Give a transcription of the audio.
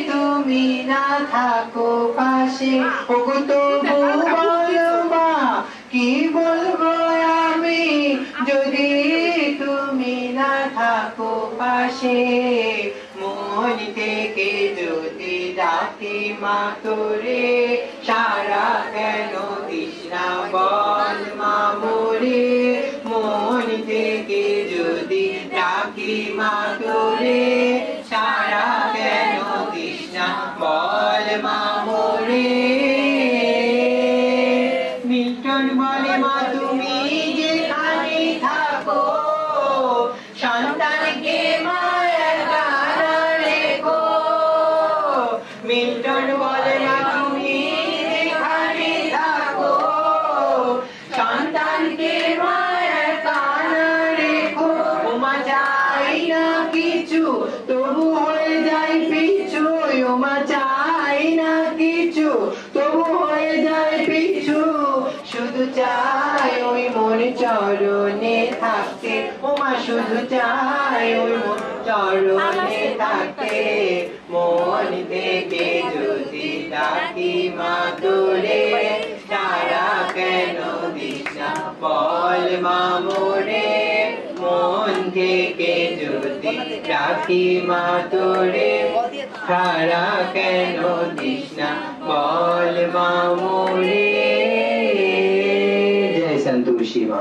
তুমি না থাকো পাশে, ওগো তবু বলো মা কি বলবো আমি যদি তুমি না থাকো পাশে। মন থেকে যদি ডাকি মা তোরে, সারা কেন দিস না বল মা মোরে। মন থেকে যদি ডাকি মা তোরে, সারা কেন দিস না বল মা মোরে। মিল্টন বলে মা তুমি যেখানে থাকো, সন্তানকে মা একা না রেখো। মিল্টন বলে মা তুমি যেখানে থাকো, সন্তানকে মা একা না রেখো। ও মা চাই না কিছু তবু হয়ে যায় পিছু, ও মা চাই না কিছু তবু হয়ে যায় পিছু। শুধু চাই ওই মন চরণে থাকতে, ও মা শুধু চাই ওই মন চরণে থাকতে। মন থেকে যদি ডাকি মা তোরে, সারা কেন দিস না বল মা মোরে। মন থেকে যদি ডাকি মা তোরে, সারা কেন দিস না বল মা মোরে। জয় সন্তোষী মা।